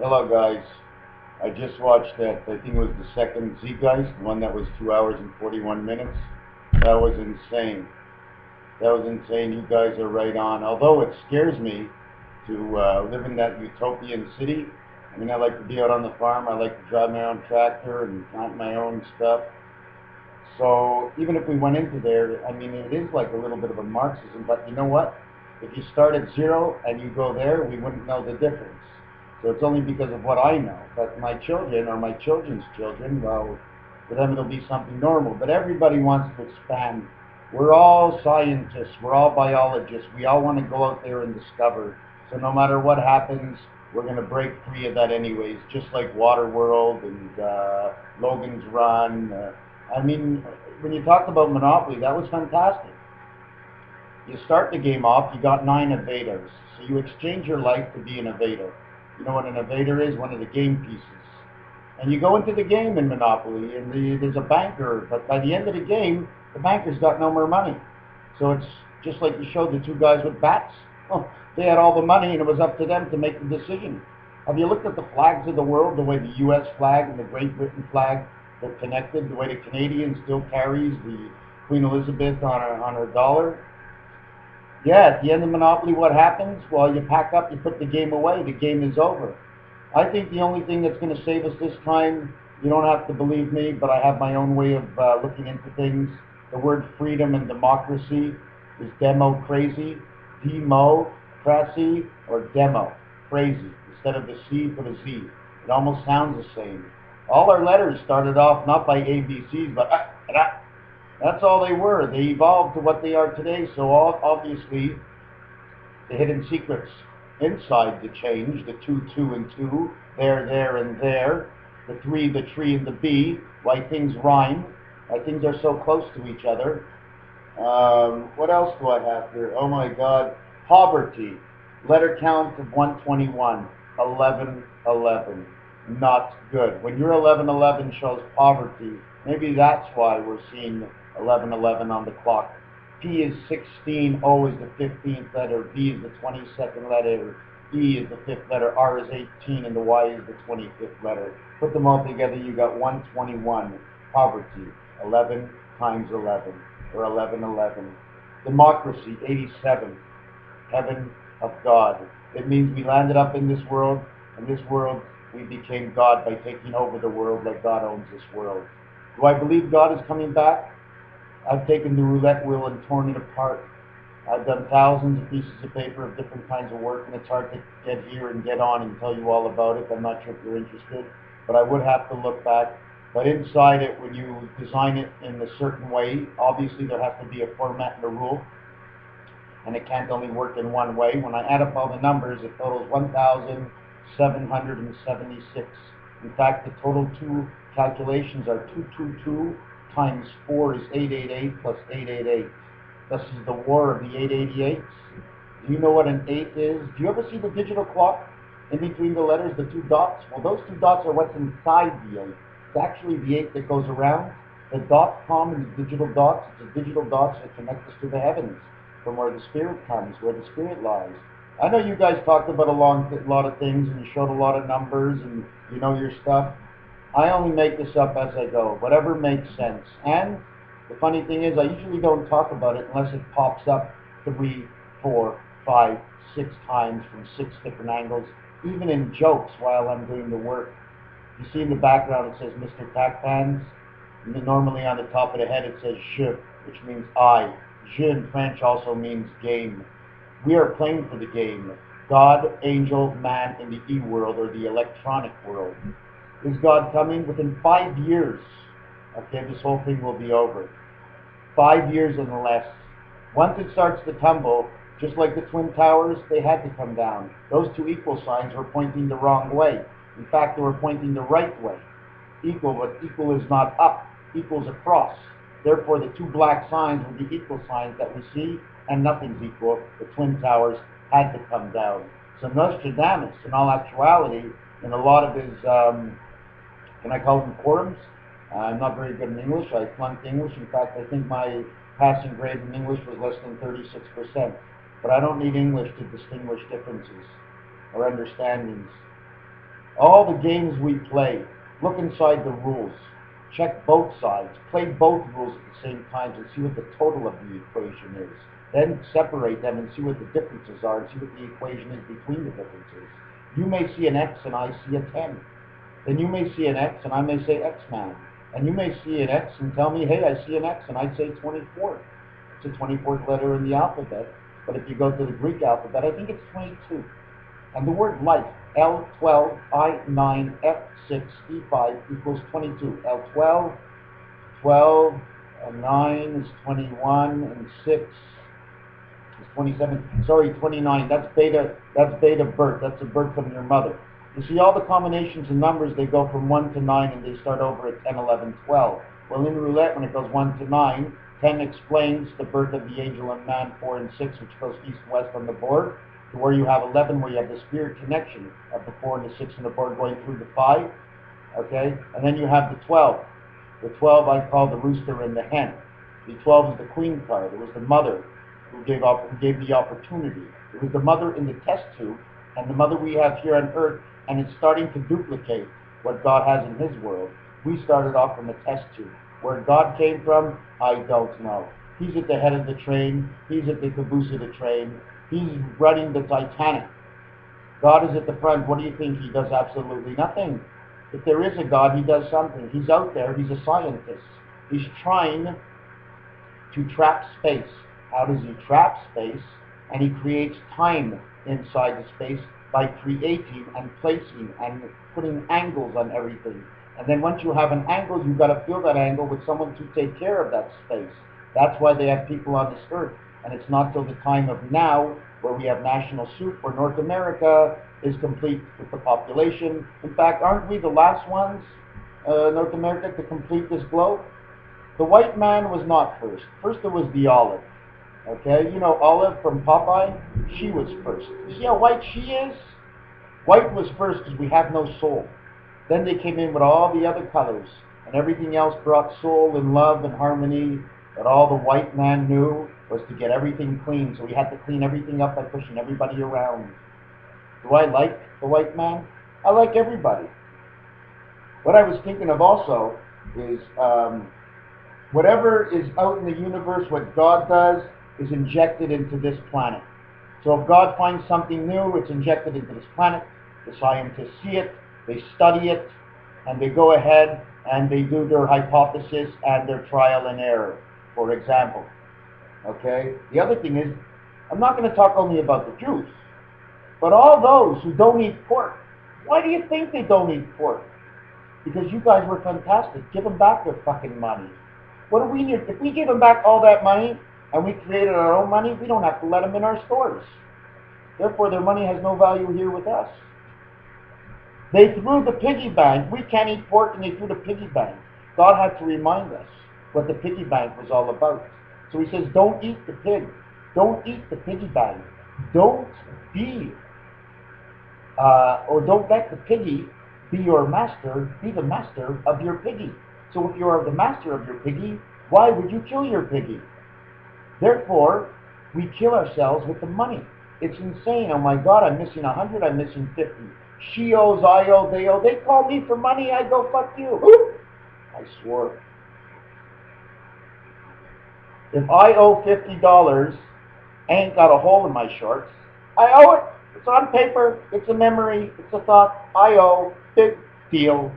Hello, guys. I just watched that. I think it was the second ZEITGEIST, one that was 2 hours and 41 minutes. That was insane. That was insane. You guys are right on. Although it scares me to live in that utopian city. I mean, I like to be out on the farm. I like to drive my own tractor and plant my own stuff. So even if we went into there, I mean, it is like a little bit of a Marxism. But you know what? If you start at zero and you go there, we wouldn't know the difference. So it's only because of what I know. But my children or my children's children, well, for them it'll be something normal. But everybody wants to expand. We're all scientists. We're all biologists. We all want to go out there and discover. So no matter what happens, we're going to break free of that anyways. Just like Waterworld and Logan's Run. I mean, when you talked about Monopoly, that was fantastic. You start the game off, you got 9 evaders. So you exchange your life to be an evader. You know what an evader is? One of the game pieces. And you go into the game in Monopoly, and there's a banker, but by the end of the game, the banker's got no more money. So it's just like you showed the two guys with bats. Oh, they had all the money, and it was up to them to make the decision. Have you looked at the flags of the world, the way the U.S. flag and the Great Britain flag, they're connected, the way the Canadian still carries the Queen Elizabeth on her dollar? Yeah, at the end of Monopoly, what happens? Well, you pack up, you put the game away, the game is over. I think the only thing that's going to save us this time, you don't have to believe me, but I have my own way of looking into things. The word freedom and democracy is demo-crazy, demo-cracy, or demo, crazy. Instead of the C, put a Z. It almost sounds the same. All our letters started off not by ABCs, but that's all they were. They evolved to what they are today, so obviously the hidden secrets inside the change, the two, and two, there, and there, the three, the tree, and the bee, why things rhyme, why things are so close to each other. What else do I have here? Oh my God. Poverty. Letter count of 121. 1111. Not good. When your 1111 shows poverty, maybe that's why we're seeing 1111 on the clock. P is 16, O is the 15th letter, B is the 22nd letter, E is the 5th letter, R is 18, and the Y is the 25th letter. Put them all together, you got 121. Poverty, 11 times 11, or 1111. Democracy, 87. Heaven of God. It means we landed up in this world, and this world we became God by taking over the world like God owns this world. Do I believe God is coming back? I've taken the roulette wheel and torn it apart. I've done thousands of pieces of paper of different kinds of work, and it's hard to get here and get on and tell you all about it. I'm not sure if you're interested, but I would have to look back. But inside it, when you design it in a certain way, obviously there has to be a format and a rule, and it can't only work in one way. When I add up all the numbers, it totals 1,776. In fact, the total two calculations are 222 times 4 is 888 plus 888. This is the war of the 888s. Do you know what an 8 is? Do you ever see the digital clock in between the letters, the two dots? Well, those two dots are what's inside the 8. It's actually the 8 that goes around. The dot com and the digital dots, it's the digital dots that connect us to the heavens, from where the spirit comes, where the spirit lies. I know you guys talked about a lot of things, and you showed a lot of numbers, and you know your stuff. I only make this up as I go, whatever makes sense. And the funny thing is, I usually don't talk about it unless it pops up 3, 4, 5, 6 times from 6 different angles, even in jokes while I'm doing the work. You see in the background it says MrTacpans's. Normally on the top of the head it says je, which means I. Je in French also means game. We are playing for the game. God, angel, man in the e-world, or the electronic world. Is God coming? Within 5 years, okay, this whole thing will be over. 5 years and less. Once it starts to tumble, just like the Twin Towers, they had to come down. Those two equal signs were pointing the wrong way. In fact, they were pointing the right way. Equal, but equal is not up. Equals across. Therefore, the two black signs were the equal signs that we see, and nothing's equal. The Twin Towers had to come down. So Nostradamus, in all actuality, in a lot of his, can I call them quorums? I'm not very good in English. I flunked English. In fact, I think my passing grade in English was less than 36%. But I don't need English to distinguish differences or understandings. All the games we play, look inside the rules. Check both sides. Play both rules at the same time and see what the total of the equation is. Then separate them and see what the differences are and see what the equation is between the differences. You may see an X and I see a 10. Then you may see an X and I may say X-Man. And you may see an X and tell me, hey, I see an X, and I say 24. It's the 24th letter in the alphabet. But if you go to the Greek alphabet, I think it's 22. And the word life, L12, I9, F6, E5 equals 22. L12, 12, and 9 is 21, and 6 is 27. Sorry, 29. That's beta birth. That's a birth from your mother. You see all the combinations of numbers, they go from 1 to 9 and they start over at 10, 11, 12. Well, in roulette, when it goes 1 to 9, 10 explains the birth of the angel and man, 4 and 6, which goes east-west on the board, to where you have 11, where you have the spirit connection of the 4 and the 6 on the board going through the 5, okay? And then you have the 12. The 12 I call the rooster and the hen. The 12 is the queen card. It was the mother who gave the opportunity. It was the mother in the test tube, and the mother we have here on earth, and it's starting to duplicate what God has in his world. We started off from a test tube. Where God came from, I don't know. He's at the head of the train. He's at the caboose of the train. He's running the Titanic. God is at the front. What do you think? He does absolutely nothing. If there is a God, he does something. He's out there. He's a scientist. He's trying to trap space. How does he trap space? And he creates time inside the space by creating and placing and putting angles on everything. And then once you have an angle, you've got to fill that angle with someone to take care of that space. That's why they have people on this earth. And it's not till the time of now where we have national soup, where North America is complete with the population. In fact, aren't we the last ones, North America, to complete this globe? The white man was not first. First there was the olive. Okay, you know Olive from Popeye? She was first. You see how white she is? White was first because we have no soul. Then they came in with all the other colors, and everything else brought soul and love and harmony. But all the white man knew was to get everything clean, so he had to clean everything up by pushing everybody around. Do I like the white man? I like everybody. What I was thinking of also is whatever is out in the universe, what God does, is injected into this planet. So if God finds something new, it's injected into this planet. The scientists see it, they study it, and they go ahead and they do their hypothesis and their trial and error, for example. Okay? The other thing is, I'm not going to talk only about the Jews, but all those who don't eat pork. Why do you think they don't eat pork? Because you guys were fantastic. Give them back their fucking money. What do we need? If we give them back all that money, and we created our own money, we don't have to let them in our stores. Therefore, their money has no value here with us. They threw the piggy bank. We can't eat pork, and they threw the piggy bank. God had to remind us what the piggy bank was all about. So he says, don't eat the pig. Don't eat the piggy bank. Don't be, or don't let the piggy be your master. Be the master of your piggy. So if you are the master of your piggy, why would you kill your piggy? Therefore, we kill ourselves with the money. It's insane. Oh my God, I'm missing 100, I'm missing 50. She owes, I owe, they owe. They call me for money, I go, fuck you. Ooh, I swore. If I owe $50, I ain't got a hole in my shorts. I owe it. It's on paper. It's a memory. It's a thought. I owe. Big deal.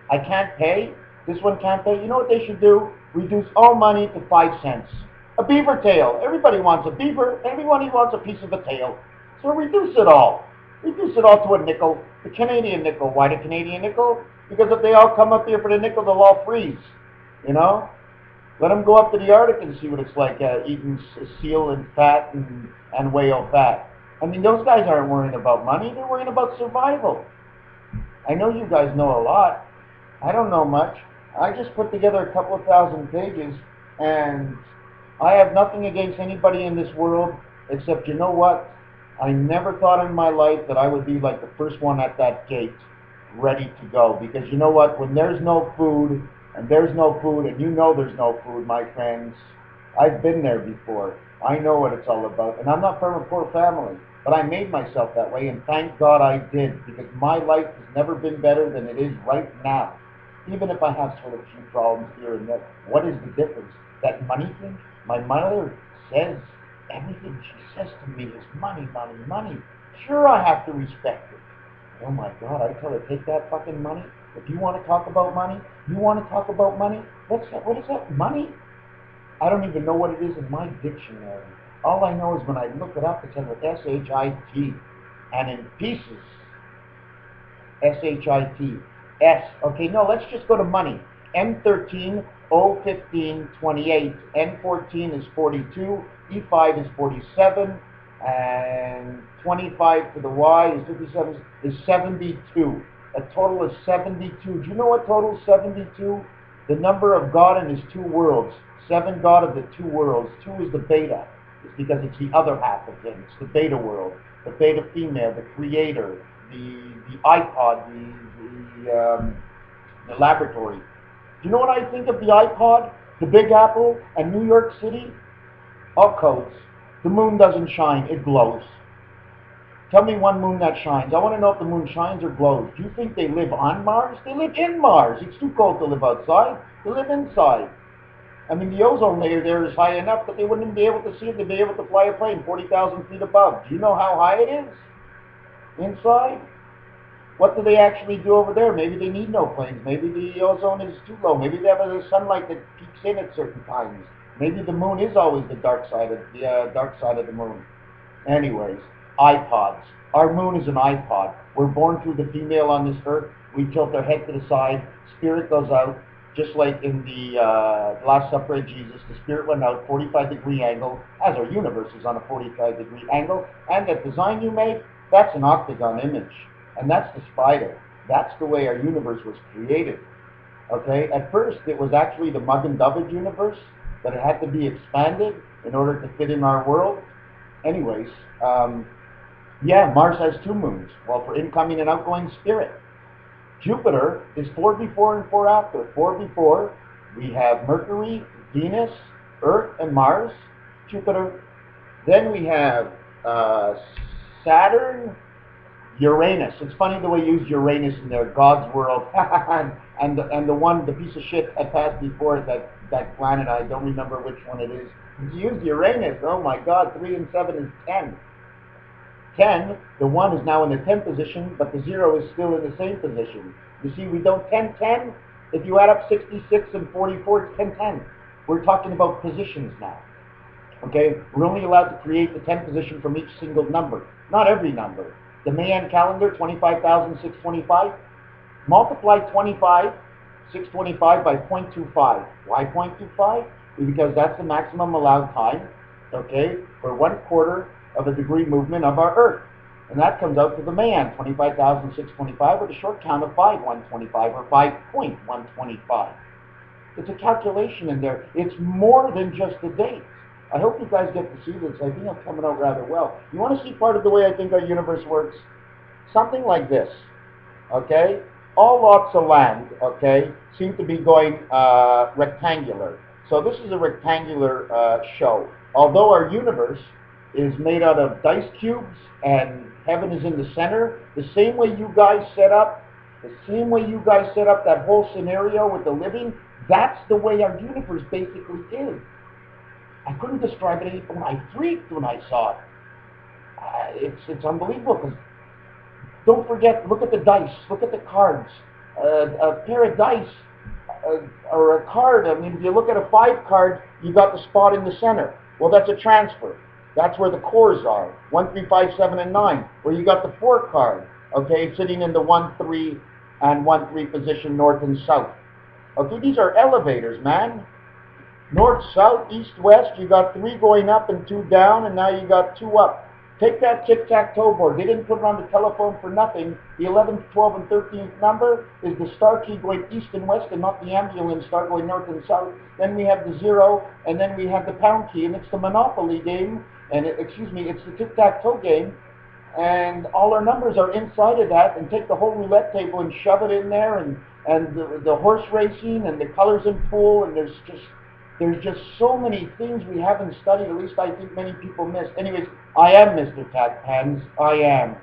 I can't pay. This one can't pay. You know what they should do? Reduce all money to 5 cents. A beaver tail. Everybody wants a beaver. Everybody wants a piece of a tail. So reduce it all. Reduce it all to a nickel. The Canadian nickel. Why the Canadian nickel? Because if they all come up here for the nickel, they'll all freeze. You know? Let them go up to the Arctic and see what it's like eating seal and fat and whale fat. I mean, those guys aren't worrying about money. They're worrying about survival. I know you guys know a lot. I don't know much. I just put together a couple of thousand pages, and I have nothing against anybody in this world, except, you know what? I never thought in my life that I would be like the first one at that gate, ready to go. Because you know what? When there's no food, and there's no food, and you know there's no food, my friends, I've been there before. I know what it's all about. And I'm not from a poor family. But I made myself that way, and thank God I did, because my life has never been better than it is right now. Even if I have sort of few problems here and there, what is the difference? That money thing? My mother says everything she says to me is money, money, money. Sure, I have to respect it. Oh my God, I tell her, take that fucking money. If you want to talk about money, you want to talk about money? What's that? What is that? Money? I don't even know what it is in my dictionary. All I know is when I look it up, it says with S-H-I-T, and in pieces, S-H-I-T, S. Okay, no, let's just go to money. M13, O15, 28, N14 is 42, E5 is 47, and 25 to the Y is 57, is 72. A total of 72. Do you know what total is 72? The number of God in his two worlds. 7 God of the two worlds. 2 is the beta. It's because it's the other half of him. It's the beta world. The beta female, the creator, the iPod, the laboratory. Do you know what I think of the iPod, the Big Apple, and New York City? All codes. The moon doesn't shine, it glows. Tell me one moon that shines. I want to know if the moon shines or glows. Do you think they live on Mars? They live in Mars. It's too cold to live outside. They live inside. I mean, the ozone layer there is high enough that they wouldn't be able to see it. They'd be able to fly a plane 40,000 feet above. Do you know how high it is inside? What do they actually do over there? Maybe they need no planes. Maybe the ozone is too low. Maybe they have a sunlight that peeks in at certain times. Maybe the moon is always the dark side of the moon. Anyways, iPods. Our moon is an iPod. We're born through the female on this earth. We tilt our head to the side. Spirit goes out. Just like in the Last Supper of Jesus, the Spirit went out 45-degree angle, as our universe is on a 45-degree angle, and that design you made, that's an octagon image. And that's the spider. That's the way our universe was created. Okay? At first, it was actually the Mug and Dovage universe, but it had to be expanded in order to fit in our world. Anyways, yeah, Mars has 2 moons. Well, for incoming and outgoing spirit. Jupiter is 4 before and 4 after. 4 before, we have Mercury, Venus, Earth, and Mars. Jupiter. Then we have Saturn, Uranus. It's funny the way you use Uranus in there, God's world, and the piece of shit that passed before it, that planet, I don't remember which one it is. You used Uranus. Oh my God, 3 and 7 is 10. 10, the 1 is now in the 10th position, but the 0 is still in the same position. You see, we don't 10, 10. If you add up 66 and 44, it's 10, 10. We're talking about positions now. Okay? We're only allowed to create the 10th position from each single number. Not every number. The Mayan calendar, 25,625. Multiply 625 by 0.25. Why 0.25? Because that's the maximum allowed time, okay, for 1/4 of a degree movement of our Earth. And that comes out to the Mayan, 25,625, with a short count of 5,125, or 5.125. It's a calculation in there. It's more than just the date. I hope you guys get to see this. I think I'm coming out rather well. You want to see part of the way I think our universe works? Something like this, okay? All lots of land, okay, seem to be going rectangular. So this is a rectangular show. Although our universe is made out of dice cubes and heaven is in the center, the same way you guys set up that whole scenario with the living, that's the way our universe basically is. I couldn't describe it any more. I freaked when I saw it. It's unbelievable. Because don't forget, look at the dice, look at the cards. A pair of dice or a card. I mean, if you look at a 5 card, you got the spot in the center. Well, that's a transfer. That's where the cores are. 1, 3, 5, 7, and 9. Where you got the 4 card. Okay, sitting in the 1, 3, and 1, 3 position, north and south. Okay, these are elevators, man. North, south, east, west, you got 3 going up and 2 down, and now you got 2 up. Take that tic-tac-toe board. They didn't put it on the telephone for nothing. The 11th, 12th, and 13th number is the star key going east and west, and not the ambulance star going north and south. Then we have the 0, and then we have the pound key, and it's the Monopoly game, and it's the tic-tac-toe game, and all our numbers are inside of that, and take the whole roulette table and shove it in there, and the horse racing, and the colors in pool, and there's there's just so many things we haven't studied, at least I think many people missed. Anyways, I am Mr. Tacpans, I am.